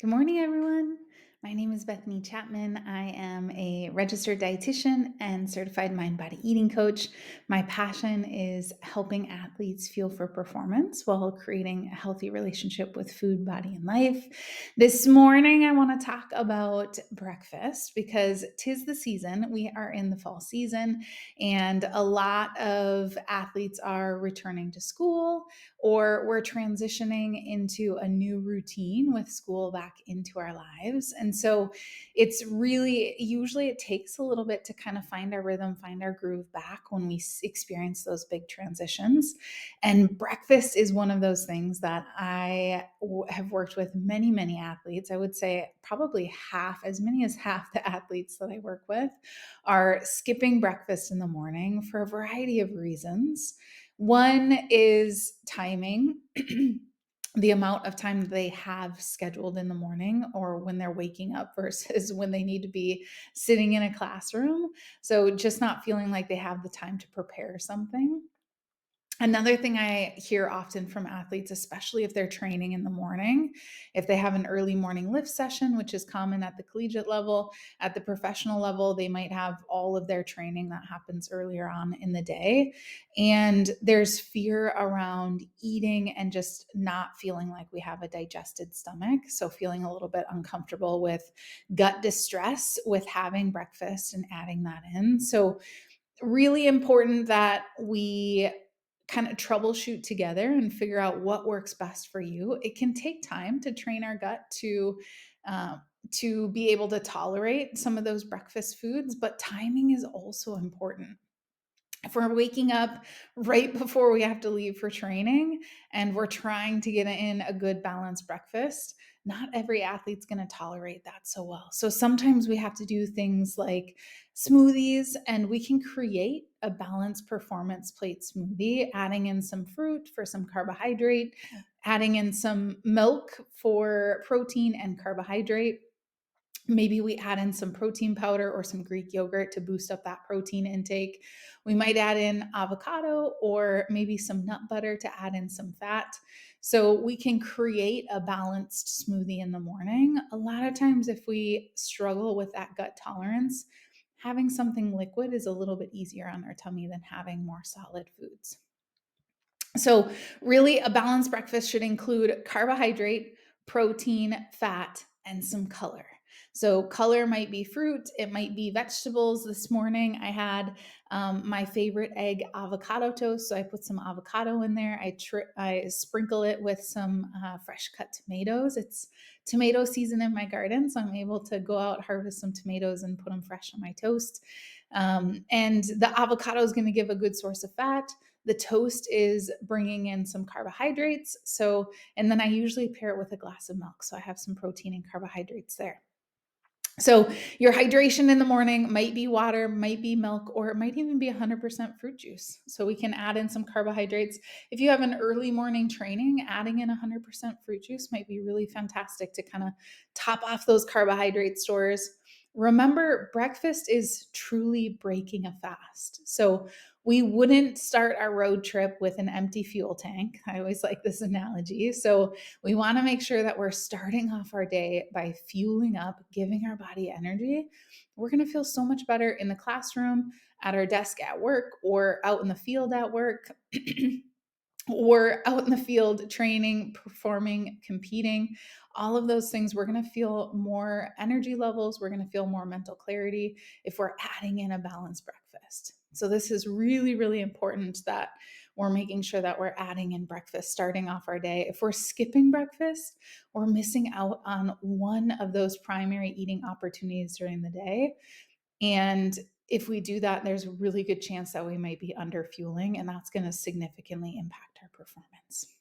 Good morning, everyone. My name is Bethany Chapman. I am a registered dietitian and certified mind body eating coach. My passion is helping athletes fuel for performance while creating a healthy relationship with food, body, and life. This morning, I want to talk about breakfast because 'tis the season. We are in the fall season, and a lot of athletes are returning to school or we're transitioning into a new routine with school back into our lives. And so it's really, usually it takes a little bit to kind of find our rhythm, find our groove back when we experience those big transitions. And breakfast is one of those things that have worked with many, many athletes. I would say probably as many as half the athletes that I work with are skipping breakfast in the morning for a variety of reasons. One is timing. The amount of time they have scheduled in the morning or when they're waking up versus when they need to be sitting in a classroom. So just not feeling like they have the time to prepare something. Another thing I hear often from athletes, especially if they're training in the morning, if they have an early morning lift session, which is common at the collegiate level, at the professional level, they might have all of their training that happens earlier on in the day. And there's fear around eating and just not feeling like we have a digested stomach. So, feeling a little bit uncomfortable with gut distress with having breakfast and adding that in. So, really important that we kind of troubleshoot together and figure out what works best for you. It can take time to train our gut uh, to be able to tolerate some of those breakfast foods, but timing is also important. If we're waking up right before we have to leave for training and we're trying to get in a good balanced breakfast, not every athlete's going to tolerate that so well. So sometimes we have to do things like smoothies, and we can create a balanced performance plate smoothie, adding in some fruit for some carbohydrate, adding in some milk for protein and carbohydrate. Maybe we add in some protein powder or some Greek yogurt to boost up that protein intake. We might add in avocado or maybe some nut butter to add in some fat. So we can create a balanced smoothie in the morning. A lot of times, if we struggle with that gut tolerance, having something liquid is a little bit easier on our tummy than having more solid foods. So, really, a balanced breakfast should include carbohydrate, protein, fat, and some color. So, color might be fruit, it might be vegetables. This morning, I had my favorite egg avocado toast. So, I put some avocado in there. I sprinkle it with some fresh cut tomatoes. It's tomato season in my garden, so I'm able to go out, harvest some tomatoes, and put them fresh on my toast. And the avocado is going to give a good source of fat. The toast is bringing in some carbohydrates. So, and then I usually pair it with a glass of milk. So I have some protein and carbohydrates there. So, your hydration in the morning might be water, might be milk, or it might even be 100% fruit juice. So, we can add in some carbohydrates. If you have an early morning training, adding in 100% fruit juice might be really fantastic to kind of top off those carbohydrate stores. Remember, breakfast is truly breaking a fast. So, we wouldn't start our road trip with an empty fuel tank. I always like this analogy. So, we want to make sure that we're starting off our day by fueling up, giving our body energy. We're going to feel so much better in the classroom, at our desk at work, or out in the field at work. Or out in the field training, performing, competing, all of those things, we're going to feel more energy levels. We're going to feel more mental clarity if we're adding in a balanced breakfast. So, this is really, really important that we're making sure that we're adding in breakfast starting off our day. If we're skipping breakfast, we're missing out on one of those primary eating opportunities during the day. And if we do that, there's a really good chance that we might be under fueling, and that's going to significantly impact our performance.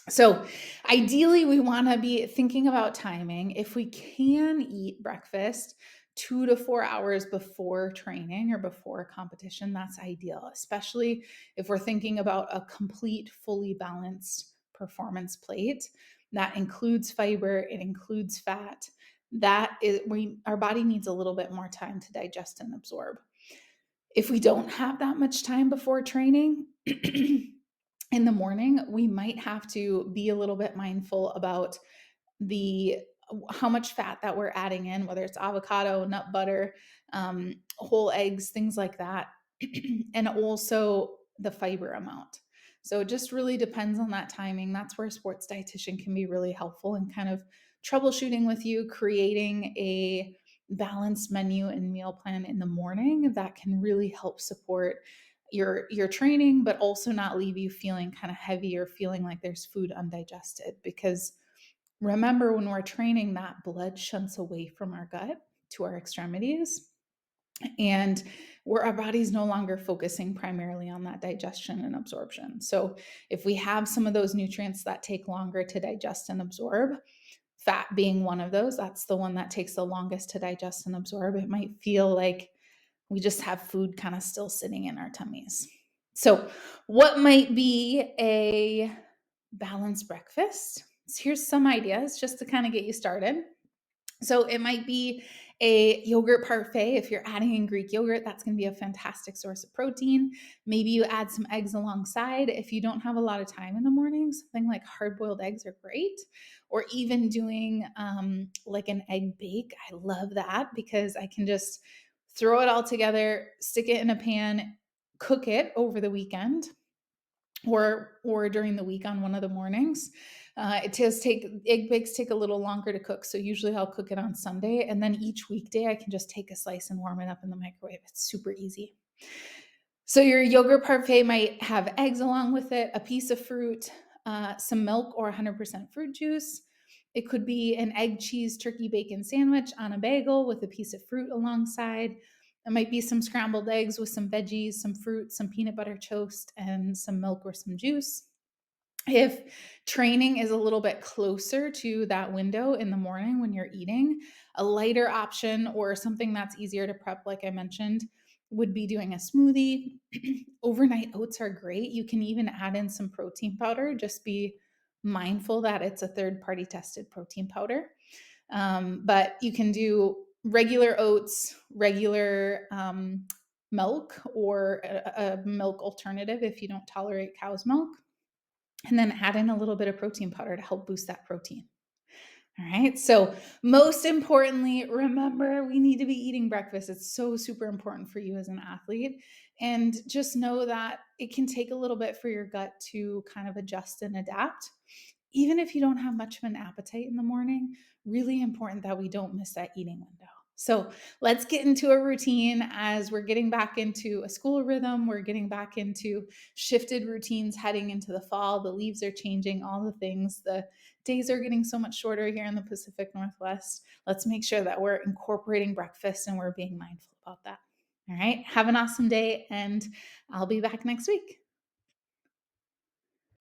So, ideally, we want to be thinking about timing. If we can eat breakfast 2 to 4 hours before training or before a competition, that's ideal, especially if we're thinking about a complete, fully balanced performance plate that includes fiber, it includes fat. That is, our body needs a little bit more time to digest and absorb. If we don't have that much time before training, in the morning, we might have to be a little bit mindful about the how much fat that we're adding in, whether it's avocado, nut butter, whole eggs, things like that, and also the fiber amount. So it just really depends on that timing. That's where a sports dietitian can be really helpful in kind of troubleshooting with you, creating a balanced menu and meal plan in the morning that can really help support your training, but also not leave you feeling kind of heavy or feeling like there's food undigested. Because remember, when we're training, that blood shunts away from our gut to our extremities, and where our body's no longer focusing primarily on that digestion and absorption. So if we have some of those nutrients that take longer to digest and absorb, fat being one of those, that's the one that takes the longest to digest and absorb, it might feel like we just have food kind of still sitting in our tummies. So what might be a balanced breakfast? So here's some ideas just to kind of get you started. So it might be a yogurt parfait. If you're adding in Greek yogurt, that's going to be a fantastic source of protein. Maybe you add some eggs alongside. If you don't have a lot of time in the morning, something like hard-boiled eggs are great. Or even doing like an egg bake. I love that because I can just throw it all together, stick it in a pan, cook it over the weekend or during the week on one of the mornings. It does take egg bakes take a little longer to cook, so usually I'll cook it on Sunday, and then each weekday I can just take a slice and warm it up in the microwave. It's super easy. So your yogurt parfait might have eggs along with it, a piece of fruit, some milk or 100% fruit juice. It could be an egg, cheese, turkey, bacon sandwich on a bagel with a piece of fruit alongside. It might be some scrambled eggs with some veggies, some fruit, some peanut butter toast, and some milk or some juice. If training is a little bit closer to that window in the morning when you're eating, a lighter option or something that's easier to prep, like I mentioned, would be doing a smoothie. Overnight oats are great. You can even add in some protein powder. Just be mindful that it's a third party tested protein powder. But you can do regular oats, regular milk, or a milk alternative if you don't tolerate cow's milk, and then add in a little bit of protein powder to help boost that protein. All right. So, most importantly, remember we need to be eating breakfast. It's so super important for you as an athlete. And just know that it can take a little bit for your gut to kind of adjust and adapt. Even if you don't have much of an appetite in the morning, really important that we don't miss that eating window. So let's get into a routine as we're getting back into a school rhythm. We're getting back into shifted routines heading into the fall. The leaves are changing, all the things. The days are getting so much shorter here in the Pacific Northwest. Let's make sure that we're incorporating breakfast and we're being mindful about that. All right. Have an awesome day, and I'll be back next week.